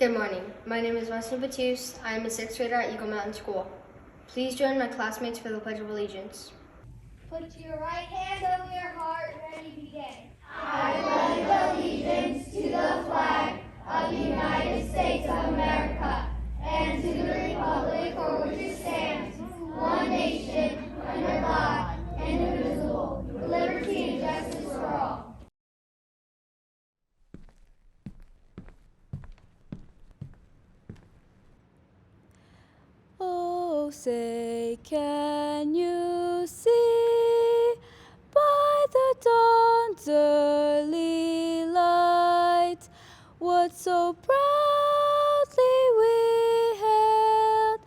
Good morning. My name is Wesley Batiste. I am a 6th grader at Eagle Mountain School. Please join my classmates for the Pledge of Allegiance. Put your right hand over your heart, ready, begin. I pledge allegiance to the flag of the United States of America and to the republic for which it stands, one nation, under God, indivisible, with liberty and justice for all. Oh, say, can you see by the dawn's early light what so proudly we hailed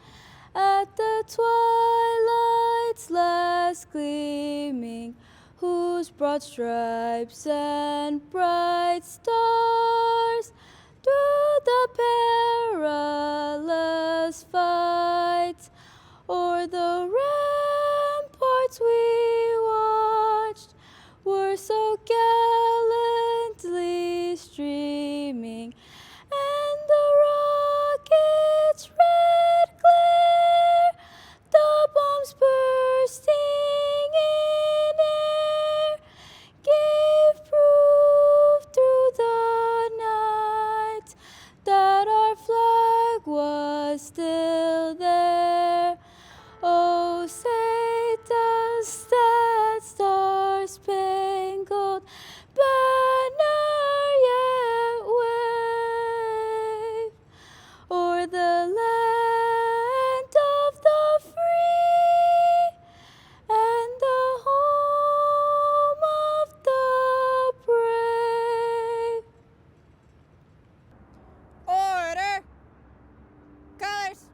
at the twilight's last gleaming, whose broad stripes and bright stars through the perilous fight o'er the ramparts we watched were so gallantly streaming, and the rocket's red glare, the bombs bursting in air, gave proof through the night that our flag was still there. Oh, say does that star-spangled banner yet wave o'er the land of the free and the home of the brave? Order! Colors!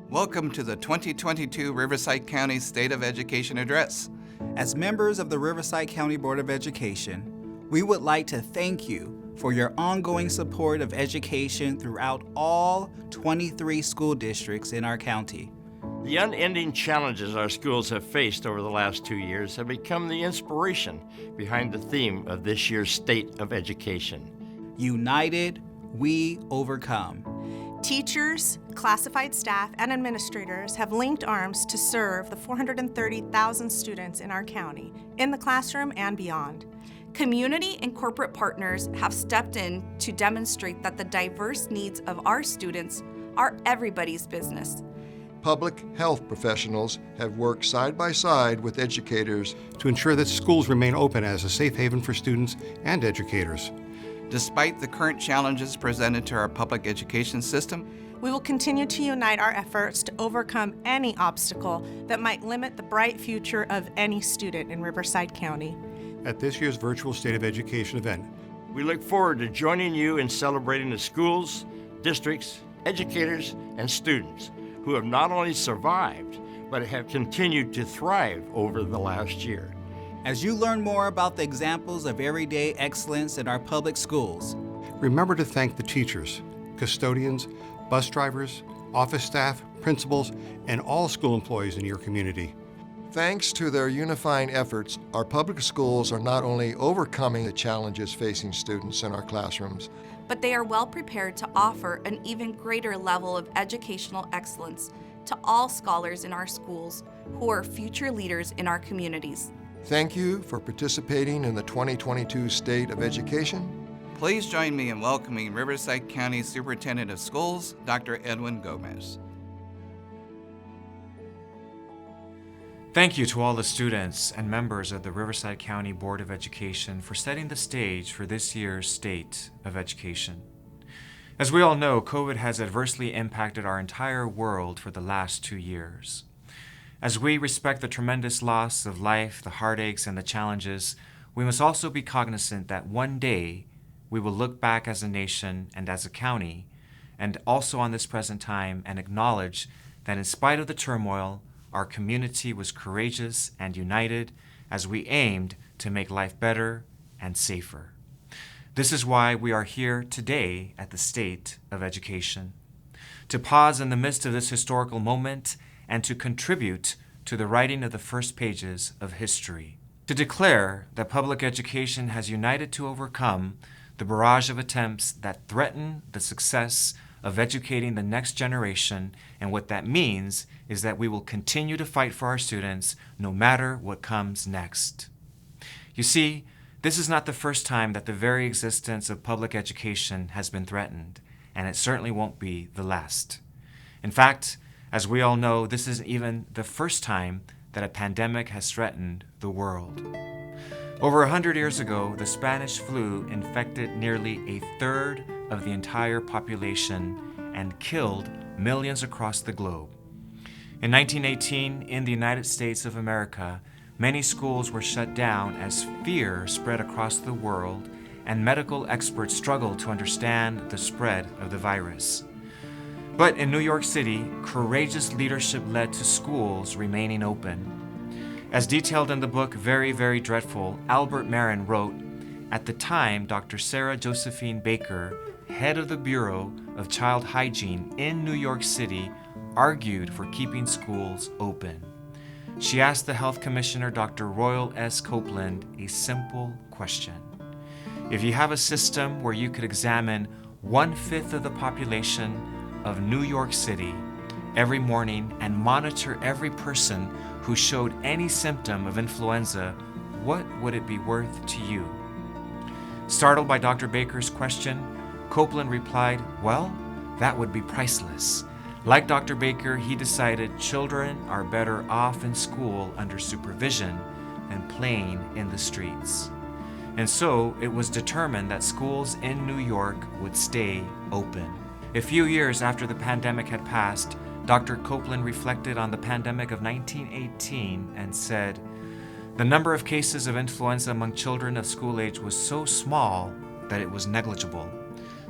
Welcome to the 2022 Riverside County State of Education Address. As members of the Riverside County Board of Education, we would like to thank you for your ongoing support of education throughout all 23 school districts in our county. The unending challenges our schools have faced over the last 2 years have become the inspiration behind the theme of this year's State of Education. United, we overcome. Teachers, classified staff, and administrators have linked arms to serve the 430,000 students in our county, in the classroom and beyond. Community and corporate partners have stepped in to demonstrate that the diverse needs of our students are everybody's business. Public health professionals have worked side by side with educators to ensure that schools remain open as a safe haven for students and educators. Despite the current challenges presented to our public education system, We will continue to unite our efforts to overcome any obstacle that might limit the bright future of any student in Riverside County. At this year's virtual State of Education event, We look forward to joining you in celebrating the schools, districts, educators, and students who have not only survived, but have continued to thrive over the last year. As you learn more about the examples of everyday excellence in our public schools, remember to thank the teachers, custodians, bus drivers, office staff, principals, and all school employees in your community. Thanks to their unifying efforts, our public schools are not only overcoming the challenges facing students in our classrooms, But they are well prepared to offer an even greater level of educational excellence to all scholars in our schools who are future leaders in our communities. Thank you for participating in the 2022 State of Education. please join me in welcoming Riverside County Superintendent of Schools, Dr. Edwin Gomez. Thank you to all the students and members of the Riverside County Board of Education for setting the stage for this year's State of Education. As we all know, COVID has adversely impacted our entire world for the last 2 years. As we respect the tremendous loss of life, the heartaches, and the challenges, we must also be cognizant that one day we will look back as a nation and as a county, and also on this present time, and acknowledge that in spite of the turmoil, our community was courageous and united as we aimed to make life better and safer. This is why we are here today at the State of Education, to pause in the midst of this historical moment and to contribute to the writing of the first pages of history. To declare that public education has united to overcome the barrage of attempts that threaten the success of educating the next generation, and what that means is that we will continue to fight for our students no matter what comes next. You see, this is not the first time that the very existence of public education has been threatened, and it certainly won't be the last. In fact, as we all know, this isn't even the first time that a pandemic has threatened the world. Over 100 years ago, the Spanish flu infected nearly a third of the entire population and killed millions across the globe. In 1918, in the United States of America, many schools were shut down as fear spread across the world, and medical experts struggled to understand the spread of the virus. But in New York City, courageous leadership led to schools remaining open. As detailed in the book Very, Very Dreadful, Albert Marin wrote, "At the time, Dr. Sarah Josephine Baker, head of the Bureau of Child Hygiene in New York City, argued for keeping schools open. She asked the health commissioner, Dr. Royal S. Copeland, a simple question. If you have a system where you could examine 1/5 of the population of New York City every morning and monitor every person who showed any symptom of influenza, what would it be worth to you?" Startled by Dr. Baker's question, Copeland replied, "Well, that would be priceless." Like Dr. Baker, he decided children are better off in school under supervision than playing in the streets. And so it was determined that schools in New York would stay open. A few years after the pandemic had passed, Dr. Copeland reflected on the pandemic of 1918 and said, "The number of cases of influenza among children of school age was so small that it was negligible.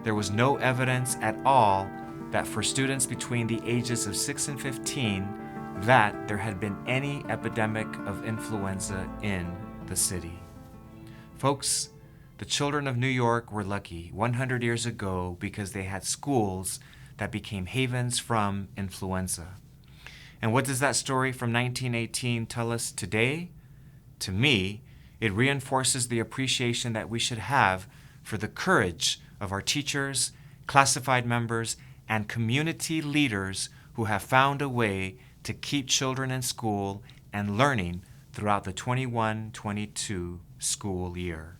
There was no evidence at all that for students between the ages of 6 and 15 that there had been any epidemic of influenza in the city." Folks, the children of New York were lucky 100 years ago because they had schools that became havens from influenza. And what does that story from 1918 tell us today? To me, it reinforces the appreciation that we should have for the courage of our teachers, classified members, and community leaders who have found a way to keep children in school and learning throughout the 21-22 school year.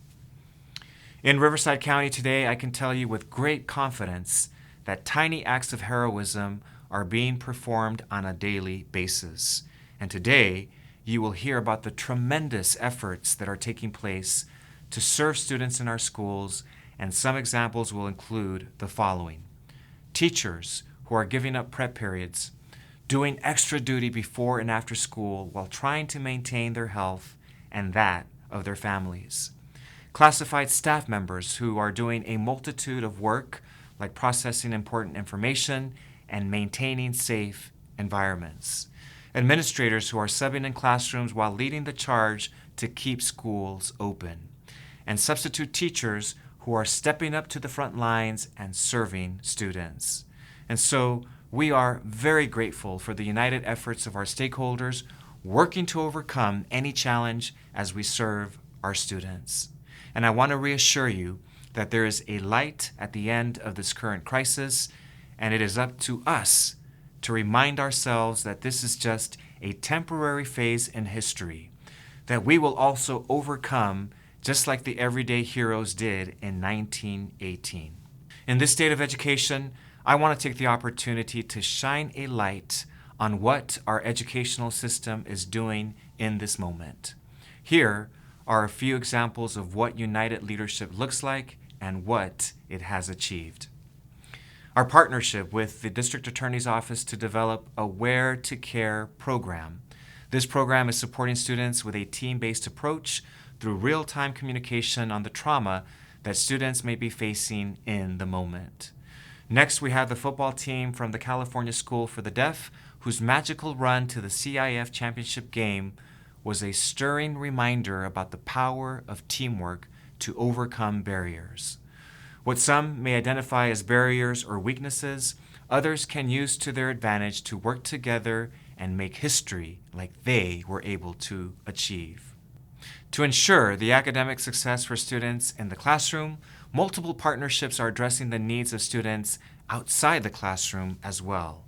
In Riverside County today, I can tell you with great confidence that tiny acts of heroism are being performed on a daily basis. And today, you will hear about the tremendous efforts that are taking place to serve students in our schools, and some examples will include the following. Teachers who are giving up prep periods, doing extra duty before and after school while trying to maintain their health and that of their families. Classified staff members who are doing a multitude of work like processing important information and maintaining safe environments. Administrators who are subbing in classrooms while leading the charge to keep schools open. And substitute teachers who are stepping up to the front lines and serving students. And so we are very grateful for the united efforts of our stakeholders working to overcome any challenge as we serve our students. And I want to reassure you that there is a light at the end of this current crisis, and it is up to us to remind ourselves that this is just a temporary phase in history, that we will also overcome just like the everyday heroes did in 1918. In this state of education, I want to take the opportunity to shine a light on what our educational system is doing in this moment. Here are a few examples of what united leadership looks like and what it has achieved. Our partnership with the District Attorney's Office to develop a Where to Care program. This program is supporting students with a team-based approach through real-time communication on the trauma that students may be facing in the moment. Next, we have the football team from the California School for the Deaf, whose magical run to the CIF championship game was a stirring reminder about the power of teamwork to overcome barriers. What some may identify as barriers or weaknesses others can use to their advantage to work together and make history like they were able to achieve. To ensure the academic success for students in the classroom, multiple partnerships are addressing the needs of students outside the classroom as well.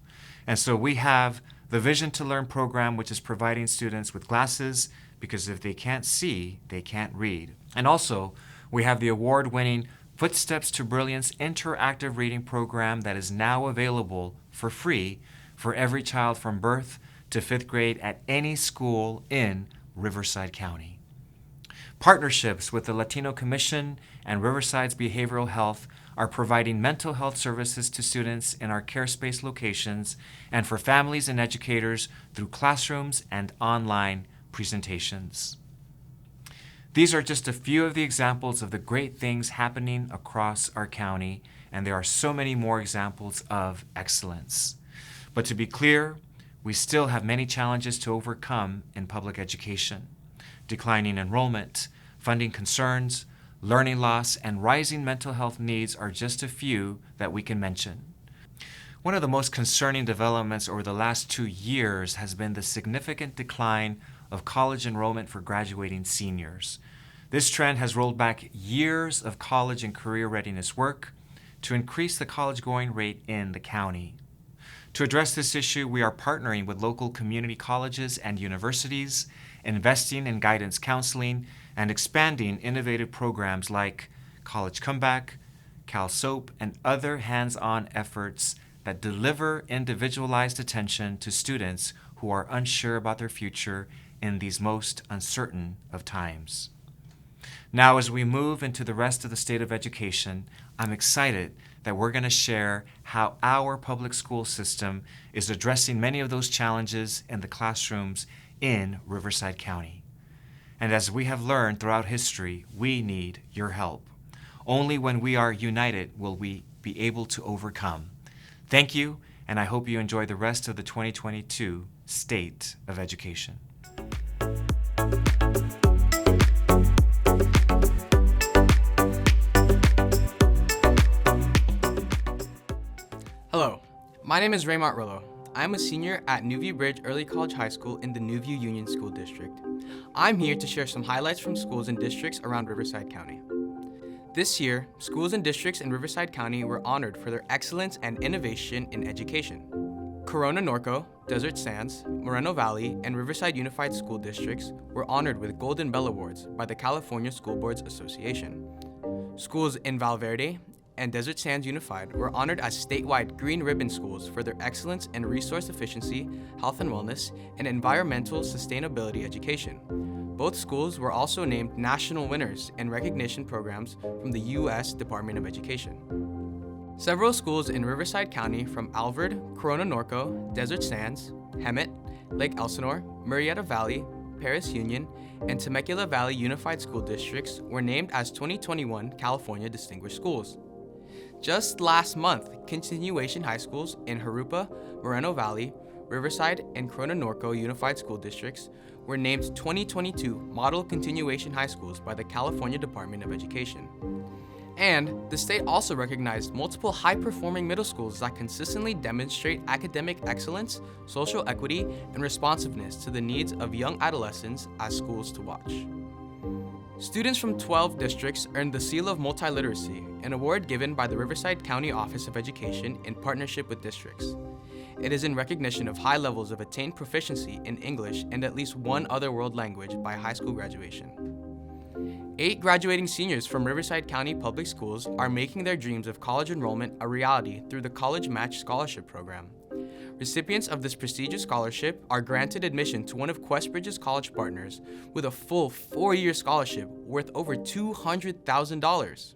And so we have the Vision to Learn program, which is providing students with glasses because if they can't see, they can't read. And also, we have the award-winning Footsteps to Brilliance interactive reading program that is now available for free for every child from birth to 5th grade at any school in Riverside County. Partnerships with the Latino Commission and Riverside's Behavioral Health are providing mental health services to students in our care space locations and for families and educators through classrooms and online presentations. These are just a few of the examples of the great things happening across our county, and there are so many more examples of excellence. But to be clear, we still have many challenges to overcome in public education. Declining enrollment, funding concerns, learning loss, and rising mental health needs are just a few that we can mention. One of the most concerning developments over the last 2 years has been the significant decline of college enrollment for graduating seniors. This trend has rolled back years of college and career readiness work to increase the college-going rate in the county. To address this issue, we are partnering with local community colleges and universities, investing in guidance counseling, and expanding innovative programs like College Comeback, CalSOAP, and other hands-on efforts that deliver individualized attention to students who are unsure about their future in these most uncertain of times. Now, as we move into the rest of the state of education, I'm excited that we're going to share how our public school system is addressing many of those challenges in the classrooms in Riverside County. And as we have learned throughout history, we need your help. Only when we are united will we be able to overcome. Thank you, and I hope you enjoy the rest of the 2022 State of Education. Hello, my name is Raymont Rillo. I'm a senior at Newview Bridge Early College High School in the Newview Union School District. I'm here to share some highlights from schools and districts around Riverside County. This year, schools and districts in Riverside County were honored for their excellence and innovation in education. Corona Norco, Desert Sands, Moreno Valley, and Riverside Unified School Districts were honored with Golden Bell Awards by the California School Boards Association. Schools in Valverde and Desert Sands Unified were honored as statewide Green Ribbon schools for their excellence in resource efficiency, health and wellness, and environmental sustainability education. Both schools were also named national winners in recognition programs from the U.S. Department of Education. Several schools in Riverside County from Alvord, Corona Norco, Desert Sands, Hemet, Lake Elsinore, Murrieta Valley, Paris Union, and Temecula Valley Unified School Districts were named as 2021 California Distinguished Schools. Just last month, continuation high schools in Jurupa, Moreno Valley, Riverside, and Corona Norco Unified School Districts were named 2022 Model Continuation High Schools by the California Department of Education. And the state also recognized multiple high-performing middle schools that consistently demonstrate academic excellence, social equity, and responsiveness to the needs of young adolescents as schools to watch. Students from 12 districts earned the Seal of Multiliteracy, an award given by the Riverside County Office of Education in partnership with districts. It is in recognition of high levels of attained proficiency in English and at least one other world language by high school graduation. 8 graduating seniors from Riverside County Public Schools are making their dreams of college enrollment a reality through the College Match Scholarship Program. Recipients of this prestigious scholarship are granted admission to one of Questbridge's college partners with a full 4-year scholarship worth over $200,000.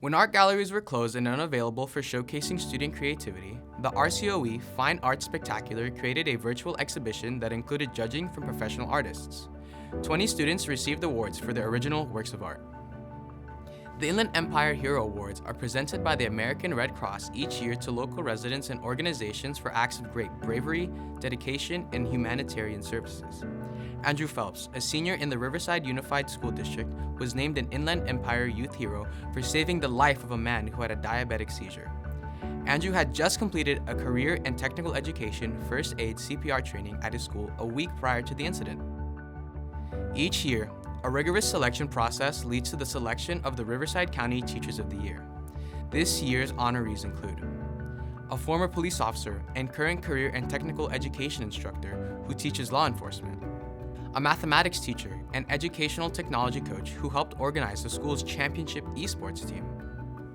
When art galleries were closed and unavailable for showcasing student creativity, the RCOE Fine Arts Spectacular created a virtual exhibition that included judging from professional artists. 20 students received awards for their original works of art. The Inland Empire Hero Awards are presented by the American Red Cross each year to local residents and organizations for acts of great bravery, dedication, and humanitarian services. Andrew Phelps, a senior in the Riverside Unified School District, was named an Inland Empire Youth Hero for saving the life of a man who had a diabetic seizure. Andrew had just completed a career and technical education first aid CPR training at his school a week prior to the incident. Each year, a rigorous selection process leads to the selection of the Riverside County Teachers of the Year. This year's honorees include a former police officer and current career and technical education instructor who teaches law enforcement, a mathematics teacher and educational technology coach who helped organize the school's championship esports team,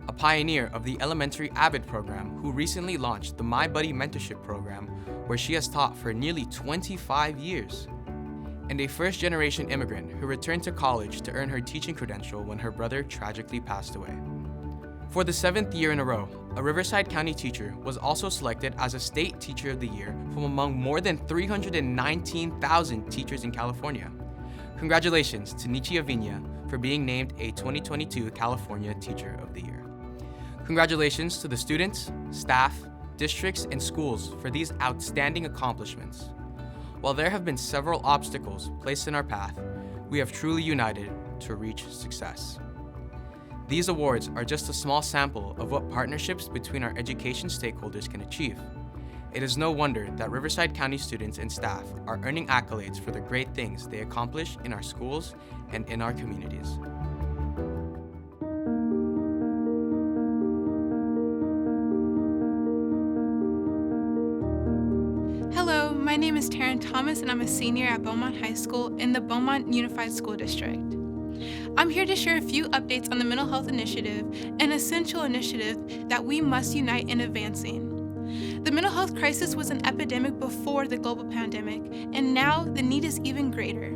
a pioneer of the elementary AVID program who recently launched the My Buddy Mentorship Program, where she has taught for nearly 25 years, and a first-generation immigrant who returned to college to earn her teaching credential when her brother tragically passed away. For the 7th year in a row, a Riverside County teacher was also selected as a State Teacher of the Year from among more than 319,000 teachers in California. Congratulations to Nietzsche Avinia for being named a 2022 California Teacher of the Year. Congratulations to the students, staff, districts, and schools for these outstanding accomplishments. While there have been several obstacles placed in our path, we have truly united to reach success. These awards are just a small sample of what partnerships between our education stakeholders can achieve. It is no wonder that Riverside County students and staff are earning accolades for the great things they accomplish in our schools and in our communities. Hello, my name is Taryn Thomas and I'm a senior at Beaumont High School in the Beaumont Unified School District. I'm here to share a few updates on the Mental Health Initiative, an essential initiative that we must unite in advancing. The mental health crisis was an epidemic before the global pandemic, and now the need is even greater.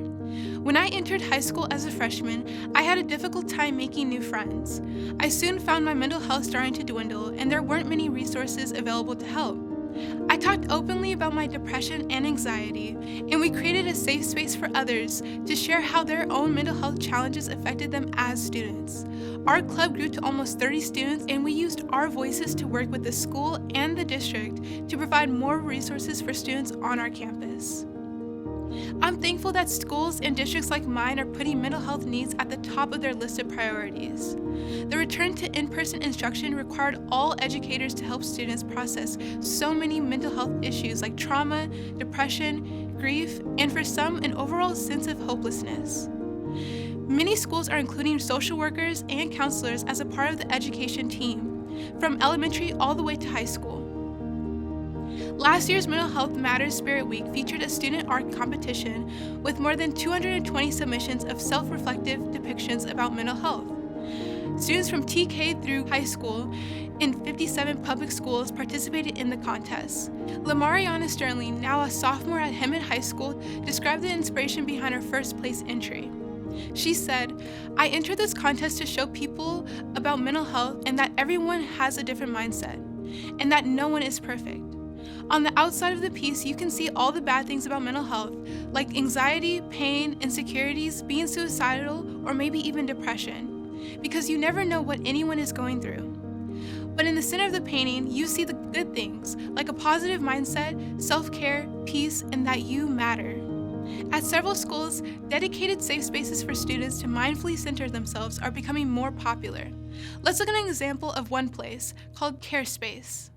When I entered high school as a freshman, I had a difficult time making new friends. I soon found my mental health starting to dwindle, and there weren't many resources available to help. I talked openly about my depression and anxiety, and we created a safe space for others to share how their own mental health challenges affected them as students. Our club grew to almost 30 students, and we used our voices to work with the school and the district to provide more resources for students on our campus. I'm thankful that schools and districts like mine are putting mental health needs at the top of their list of priorities. The return to in-person instruction required all educators to help students process so many mental health issues like trauma, depression, grief, and for some, an overall sense of hopelessness. Many schools are including social workers and counselors as a part of the education team, from elementary all the way to high school. Last year's Mental Health Matters Spirit Week featured a student art competition with more than 220 submissions of self-reflective depictions about mental health. Students from TK through high school in 57 public schools participated in the contest. Lamariana Sterling, now a sophomore at Hemet High School, described the inspiration behind her first place entry. She said, "I entered this contest to show people about mental health and that everyone has a different mindset, and that no one is perfect. On the outside of the piece, you can see all the bad things about mental health, like anxiety, pain, insecurities, being suicidal, or maybe even depression, because you never know what anyone is going through. But in the center of the painting, you see the good things, like a positive mindset, self-care, peace, and that you matter." At several schools, dedicated safe spaces for students to mindfully center themselves are becoming more popular. Let's look at an example of one place called Care Space.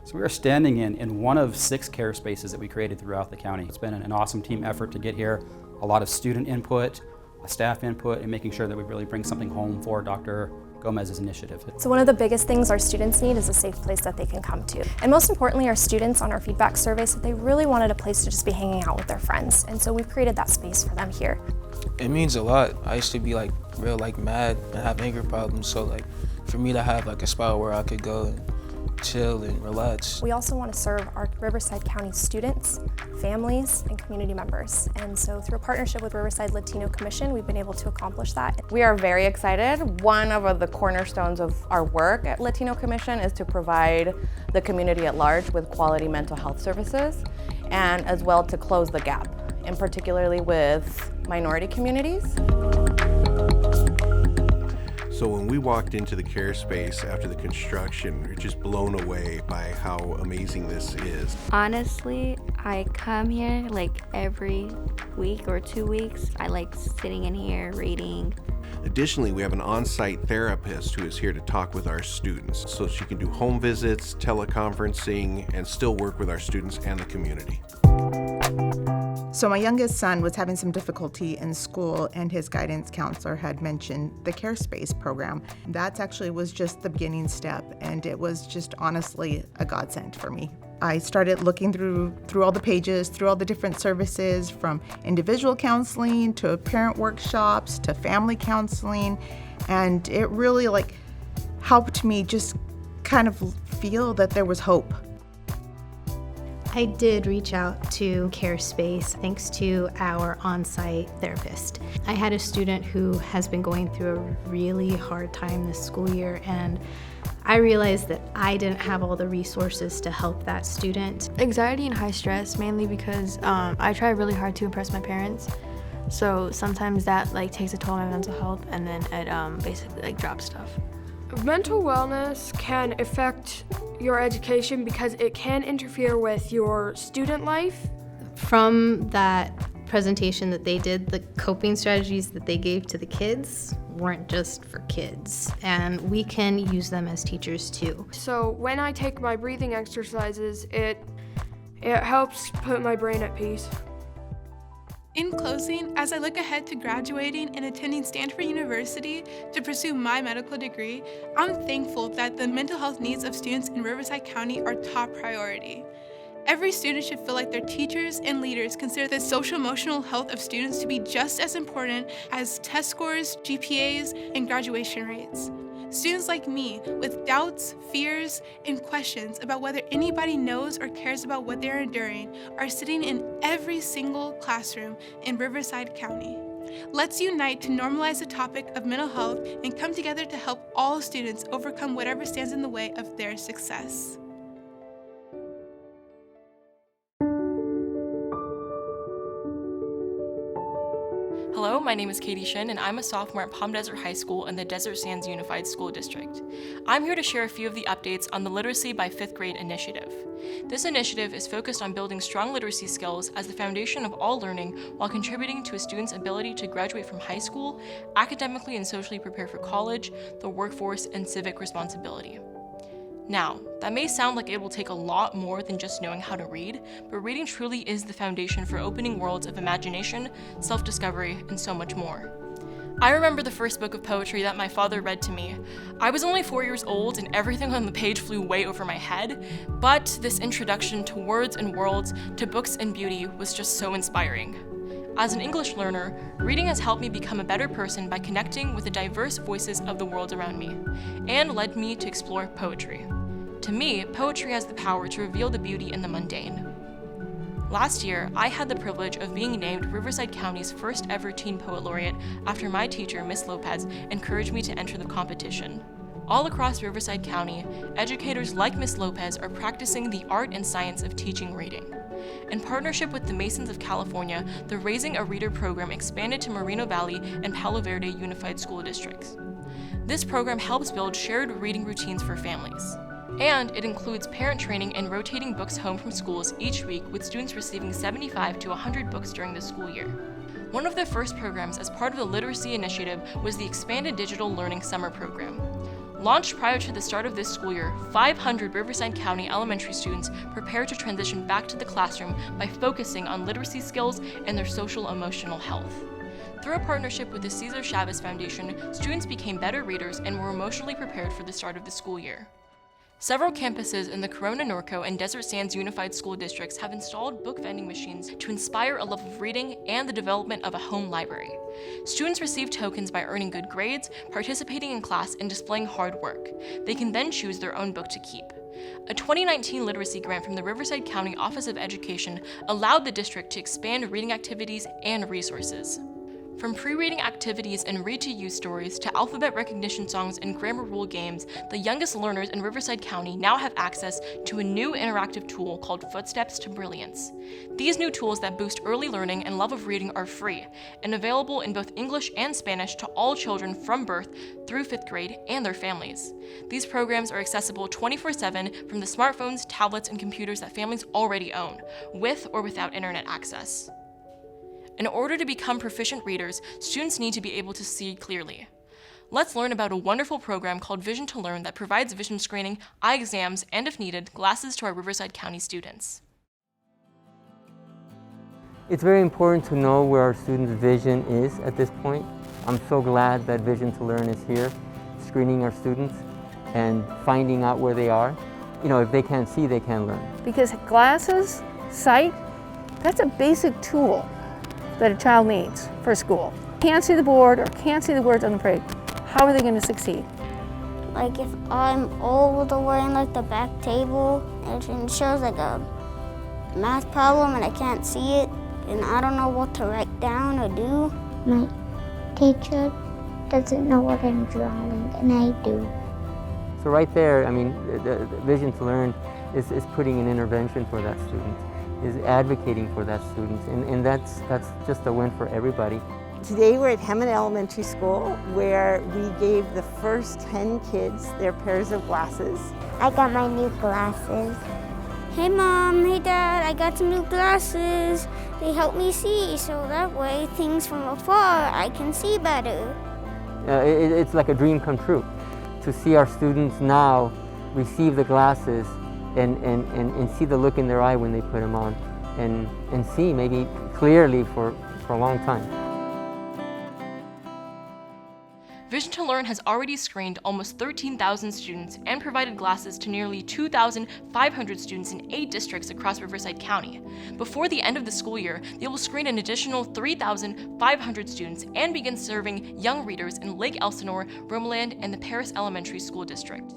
So we are standing in one of 6 care spaces that we created throughout the county. It's been an awesome team effort to get here, a lot of student input, staff input, and making sure that we really bring something home for Dr. Gomez's initiative. So one of the biggest things our students need is a safe place that they can come to. And most importantly, our students on our feedback survey said they really wanted a place to just be hanging out with their friends. And so we've created that space for them here. It means a lot. I used to be real mad and have anger problems. So for me to have a spot where I could go and chill and relax. We also want to serve our Riverside County students, families, and community members. And so through a partnership with Riverside Latino Commission, we've been able to accomplish that. We are very excited. One of the cornerstones of our work at Latino Commission is to provide the community at large with quality mental health services, and as well to close the gap, and particularly with minority communities. So when we walked into the care space after the construction, we were just blown away by how amazing this is. Honestly, I come here every week or 2 weeks. I like sitting in here reading. Additionally, we have an on-site therapist who is here to talk with our students, so she can do home visits, teleconferencing, and still work with our students and the community. So my youngest son was having some difficulty in school, and his guidance counselor had mentioned the CareSpace program. That actually was just the beginning step, and it was just honestly a godsend for me. I started looking through all the pages, through all the different services, from individual counseling to parent workshops to family counseling, and it really helped me just kind of feel that there was hope. I did reach out to CareSpace thanks to our on-site therapist. I had a student who has been going through a really hard time this school year, and I realized that I didn't have all the resources to help that student. Anxiety and high stress, mainly because I try really hard to impress my parents. So sometimes that takes a toll on my mental health, and then it basically drops stuff. Mental wellness can affect your education because it can interfere with your student life. From that presentation that they did, the coping strategies that they gave to the kids weren't just for kids, and we can use them as teachers too. So when I take my breathing exercises, it helps put my brain at peace. In closing, as I look ahead to graduating and attending Stanford University to pursue my medical degree, I'm thankful that the mental health needs of students in Riverside County are top priority. Every student should feel like their teachers and leaders consider the social-emotional health of students to be just as important as test scores, GPAs, and graduation rates. Students like me, with doubts, fears, and questions about whether anybody knows or cares about what they're enduring, are sitting in every single classroom in Riverside County. Let's unite to normalize the topic of mental health and come together to help all students overcome whatever stands in the way of their success. Hello, my name is Katie Shin, and I'm a sophomore at Palm Desert High School in the Desert Sands Unified School District. I'm here to share a few of the updates on the Literacy by 5th Grade initiative. This initiative is focused on building strong literacy skills as the foundation of all learning while contributing to a student's ability to graduate from high school, academically and socially prepare for college, the workforce, and civic responsibility. Now, that may sound like it will take a lot more than just knowing how to read, but reading truly is the foundation for opening worlds of imagination, self-discovery, and so much more. I remember the first book of poetry that my father read to me. I was only 4 years old and everything on the page flew way over my head, but this introduction to words and worlds, to books and beauty was just so inspiring. As an English learner, reading has helped me become a better person by connecting with the diverse voices of the world around me, and led me to explore poetry. To me, poetry has the power to reveal the beauty in the mundane. Last year, I had the privilege of being named Riverside County's first ever Teen Poet Laureate after my teacher, Miss Lopez, encouraged me to enter the competition. All across Riverside County, educators like Miss Lopez are practicing the art and science of teaching reading. In partnership with the Masons of California, the Raising a Reader program expanded to Moreno Valley and Palo Verde Unified School Districts. This program helps build shared reading routines for families. And it includes parent training and rotating books home from schools each week, with students receiving 75 to 100 books during the school year. One of the first programs as part of the Literacy Initiative was the Expanded Digital Learning Summer Program. Launched prior to the start of this school year, 500 Riverside County elementary students prepare to transition back to the classroom by focusing on literacy skills and their social-emotional health. Through a partnership with the Cesar Chavez Foundation, students became better readers and were emotionally prepared for the start of the school year. Several campuses in the Corona Norco and Desert Sands Unified School Districts have installed book vending machines to inspire a love of reading and the development of a home library. Students receive tokens by earning good grades, participating in class, and displaying hard work. They can then choose their own book to keep. A 2019 literacy grant from the Riverside County Office of Education allowed the district to expand reading activities and resources. From pre-reading activities and read-to-you stories to alphabet recognition songs and grammar rule games, the youngest learners in Riverside County now have access to a new interactive tool called Footsteps to Brilliance. These new tools that boost early learning and love of reading are free and available in both English and Spanish to all children from birth through 5th grade and their families. These programs are accessible 24/7 from the smartphones, tablets, and computers that families already own, with or without internet access. In order to become proficient readers, students need to be able to see clearly. Let's learn about a wonderful program called Vision to Learn that provides vision screening, eye exams, and if needed, glasses to our Riverside County students. It's very important to know where our students' vision is at this point. I'm so glad that Vision to Learn is here, screening our students and finding out where they are. You know, if they can't see, they can learn. Because glasses, sight, that's a basic tool that a child needs for school. Can't see the board or can't see the words on the page. How are they going to succeed? Like if I'm old or wearing like the back table and it shows like a math problem and I can't see it and I don't know what to write down or do. My teacher doesn't know what I'm drawing and I do. So right there, I mean, the Vision to Learn is putting an intervention for that student, is advocating for that student, and that's just a win for everybody. Today we're at Hammond Elementary School where we gave the first 10 kids their pairs of glasses. I got my new glasses. Hey Mom, hey Dad, I got some new glasses. They help me see, so that way things from afar I can see better. It's like a dream come true to see our students now receive the glasses and see the look in their eye when they put them on and see maybe clearly for a long time. Vision to Learn has already screened almost 13,000 students and provided glasses to nearly 2,500 students in 8 districts across Riverside County. Before the end of the school year, they will screen an additional 3,500 students and begin serving young readers in Lake Elsinore, Romeland, and the Paris Elementary School District.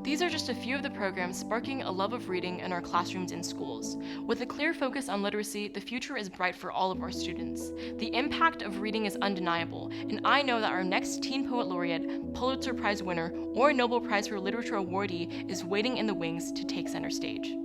These are just a few of the programs sparking a love of reading in our classrooms and schools. With a clear focus on literacy, the future is bright for all of our students. The impact of reading is undeniable, and I know that our next Teen Poet Laureate, Pulitzer Prize winner, or Nobel Prize for Literature awardee is waiting in the wings to take center stage.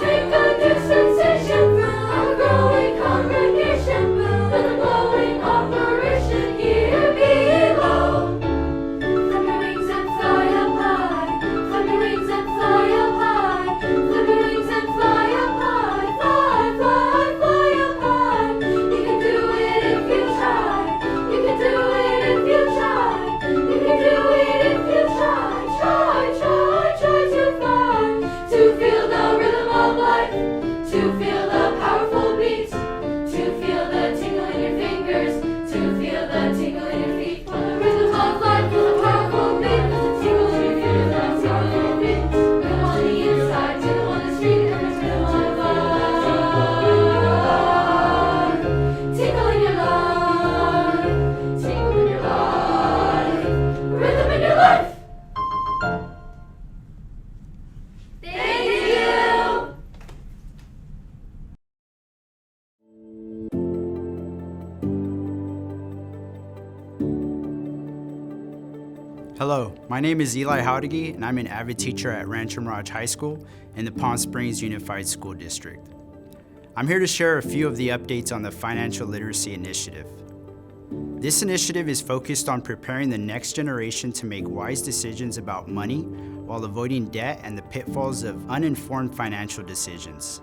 Take a distance. Hello, my name is Eli Howdigi, and I'm an avid teacher at Rancho Mirage High School in the Palm Springs Unified School District. I'm here to share a few of the updates on the Financial Literacy Initiative. This initiative is focused on preparing the next generation to make wise decisions about money while avoiding debt and the pitfalls of uninformed financial decisions.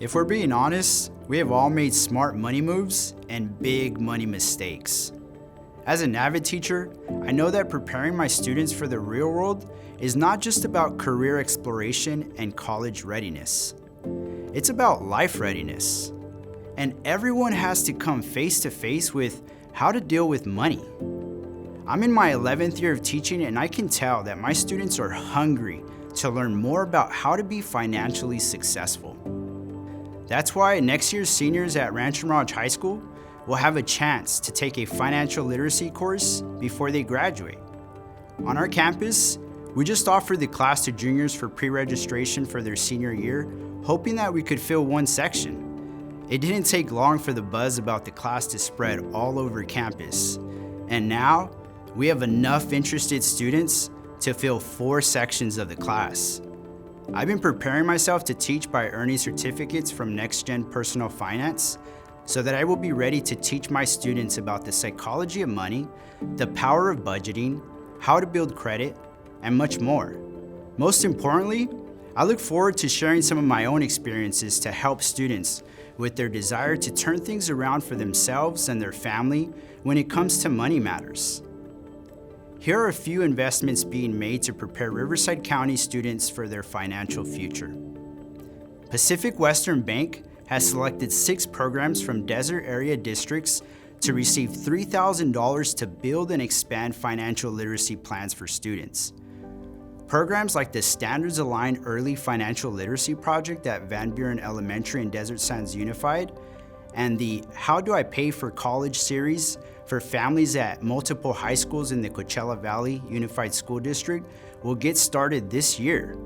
If we're being honest, we have all made smart money moves and big money mistakes. As an avid teacher, I know that preparing my students for the real world is not just about career exploration and college readiness. It's about life readiness. And everyone has to come face to face with how to deal with money. I'm in my 11th year of teaching, and I can tell that my students are hungry to learn more about how to be financially successful. That's why next year's seniors at Rancho Mirage High School will have a chance to take a financial literacy course before they graduate. On our campus, we just offered the class to juniors for pre-registration for their senior year, hoping that we could fill one section. It didn't take long for the buzz about the class to spread all over campus. And now, we have enough interested students to fill 4 sections of the class. I've been preparing myself to teach by earning certificates from Next Gen Personal Finance so that I will be ready to teach my students about the psychology of money, the power of budgeting, how to build credit, and much more. Most importantly, I look forward to sharing some of my own experiences to help students with their desire to turn things around for themselves and their family when it comes to money matters. Here are a few investments being made to prepare Riverside County students for their financial future. Pacific Western Bank has selected 6 programs from desert area districts to receive $3,000 to build and expand financial literacy plans for students. Programs like the Standards Aligned Early Financial Literacy Project at Van Buren Elementary and Desert Sands Unified, and the How Do I Pay for College series for families at multiple high schools in the Coachella Valley Unified School District will get started this year.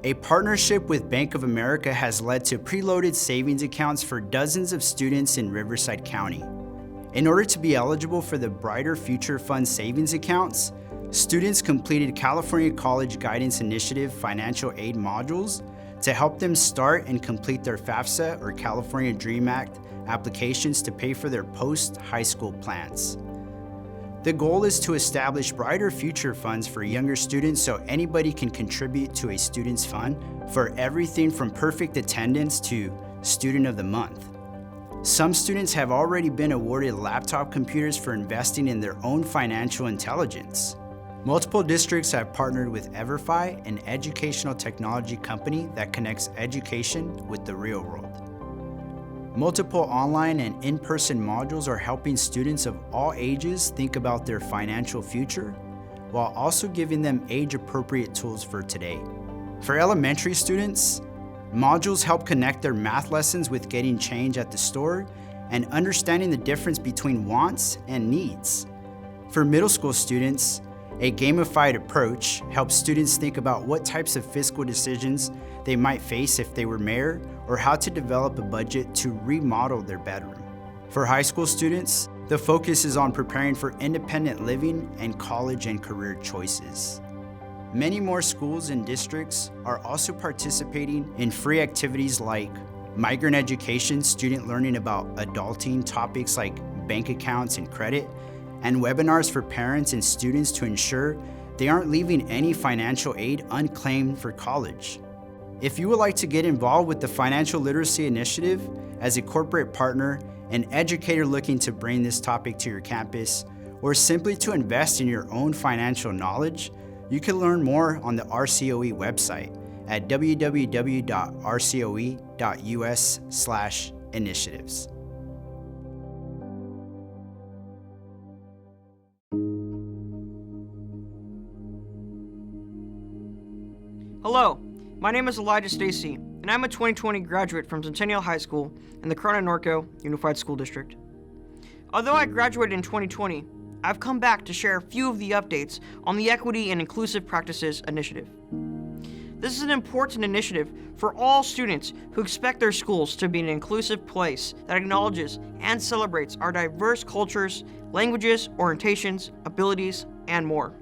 A partnership with Bank of America has led to preloaded savings accounts for dozens of students in Riverside County. In order to be eligible for the Brighter Future Fund savings accounts, students completed California College Guidance Initiative financial aid modules to help them start and complete their FAFSA or California DREAM Act applications to pay for their post-high school plans. The goal is to establish brighter future funds for younger students so anybody can contribute to a student's fund for everything from perfect attendance to Student of the Month. Some students have already been awarded laptop computers for investing in their own financial intelligence. Multiple districts have partnered with Everfi, an educational technology company that connects education with the real world. Multiple online and in-person modules are helping students of all ages think about their financial future, while also giving them age-appropriate tools for today. For elementary students, modules help connect their math lessons with getting change at the store and understanding the difference between wants and needs. For middle school students, a gamified approach helps students think about what types of fiscal decisions they might face if they were mayor, or how to develop a budget to remodel their bedroom. For high school students, the focus is on preparing for independent living and college and career choices. Many more schools and districts are also participating in free activities like migrant education, student learning about adulting topics like bank accounts and credit, and webinars for parents and students to ensure they aren't leaving any financial aid unclaimed for college. If you would like to get involved with the Financial Literacy Initiative as a corporate partner, an educator looking to bring this topic to your campus, or simply to invest in your own financial knowledge, you can learn more on the RCOE website at www.rcoe.us/initiatives. Hello, my name is Elijah Stacy, and I'm a 2020 graduate from Centennial High School in the Corona Norco Unified School District. Although I graduated in 2020, I've come back to share a few of the updates on the Equity and Inclusive Practices Initiative. This is an important initiative for all students who expect their schools to be an inclusive place that acknowledges and celebrates our diverse cultures, languages, orientations, abilities, and more.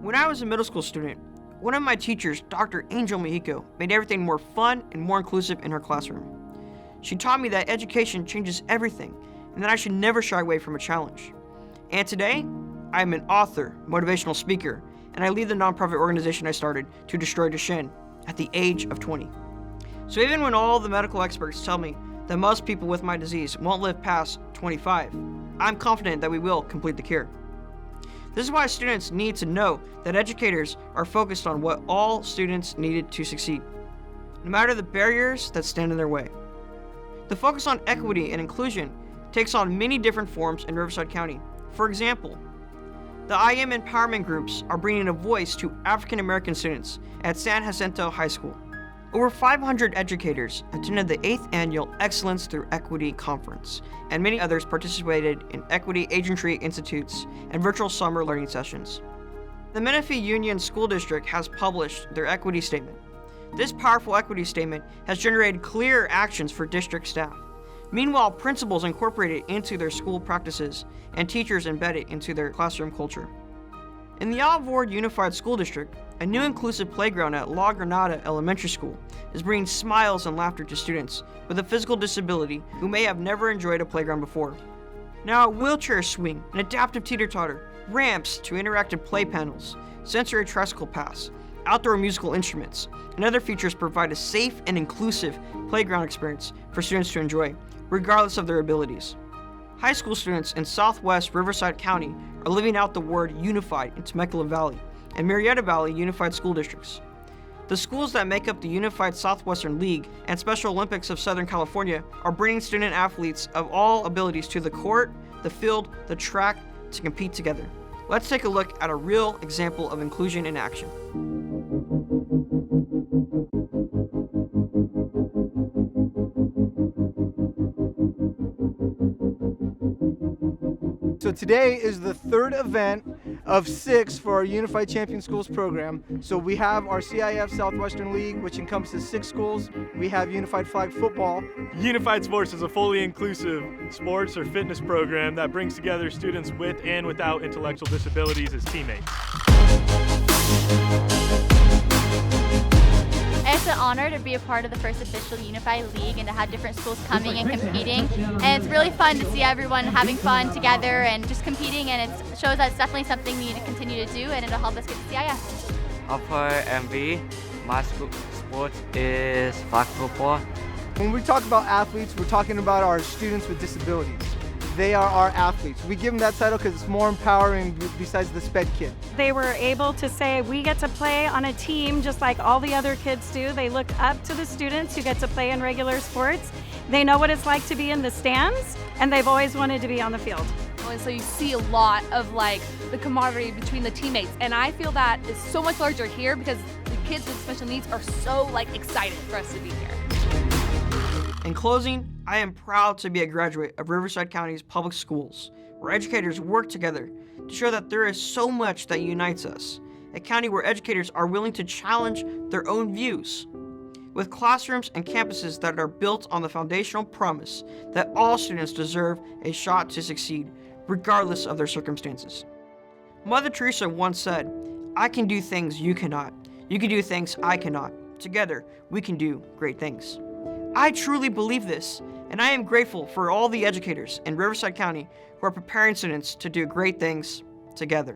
When I was a middle school student, one of my teachers, Dr. Angel Mexico, made everything more fun and more inclusive in her classroom. She taught me that education changes everything and that I should never shy away from a challenge. And today, I am an author, motivational speaker, and I lead the nonprofit organization I started to destroy Duchenne at the age of 20. So even when all the medical experts tell me that most people with my disease won't live past 25, I'm confident that we will complete the cure. This is why students need to know that educators are focused on what all students needed to succeed, no matter the barriers that stand in their way. The focus on equity and inclusion takes on many different forms in Riverside County. For example, the I Am Empowerment Groups are bringing a voice to African American students at San Jacinto High School. Over 500 educators attended the 8th Annual Excellence Through Equity Conference, and many others participated in Equity Agentry Institutes and virtual summer learning sessions. The Menifee Union School District has published their equity statement. This powerful equity statement has generated clear actions for district staff. Meanwhile, principals incorporate it into their school practices, and teachers embed it into their classroom culture. In the Alvord Unified School District, a new inclusive playground at La Granada Elementary School is bringing smiles and laughter to students with a physical disability who may have never enjoyed a playground before. Now a wheelchair swing, an adaptive teeter-totter, ramps to interactive play panels, sensory tricycle paths, outdoor musical instruments, and other features provide a safe and inclusive playground experience for students to enjoy, regardless of their abilities. High school students in Southwest Riverside County are living out the word unified in Temecula Valley and Murrieta Valley Unified School Districts. The schools that make up the Unified Southwestern League and Special Olympics of Southern California are bringing student athletes of all abilities to the court, the field, the track to compete together. Let's take a look at a real example of inclusion in action. So today is the third event of 6 for our Unified Champion Schools program. So we have our CIF Southwestern League, which encompasses 6 schools. We have Unified Flag Football. Unified Sports is a fully inclusive sports or fitness program that brings together students with and without intellectual disabilities as teammates. It's an honor to be a part of the first official Unified League and to have different schools coming and competing. And it's really fun to see everyone having fun together and just competing, and it shows that it's definitely something we need to continue to do, and it'll help us get to CIF. Upper MV, my sport is flag football. When we talk about athletes, we're talking about our students with disabilities. They are our athletes. We give them that title because it's more empowering besides the SPED kid. They were able to say, we get to play on a team just like all the other kids do. They look up to the students who get to play in regular sports. They know what it's like to be in the stands, and they've always wanted to be on the field. And so you see a lot of like the camaraderie between the teammates, and I feel that is so much larger here because the kids with special needs are so like excited for us to be here. In closing, I am proud to be a graduate of Riverside County's public schools, where educators work together to show that there is so much that unites us. A county where educators are willing to challenge their own views, with classrooms and campuses that are built on the foundational promise that all students deserve a shot to succeed, regardless of their circumstances. Mother Teresa once said, "I can do things you cannot. You can do things I cannot. Together, we can do great things." I truly believe this, and I am grateful for all the educators in Riverside County who are preparing students to do great things together.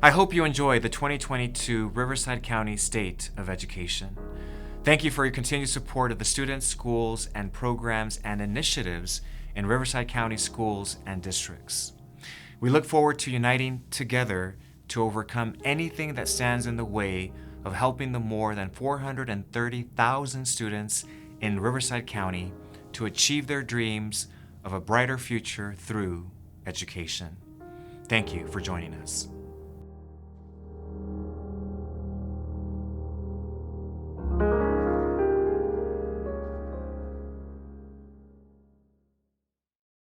I hope you enjoyed the 2022 Riverside County State of Education. Thank you for your continued support of the students, schools, and programs and initiatives in Riverside County schools and districts. We look forward to uniting together to overcome anything that stands in the way of helping the more than 430,000 students in Riverside County to achieve their dreams of a brighter future through education. Thank you for joining us.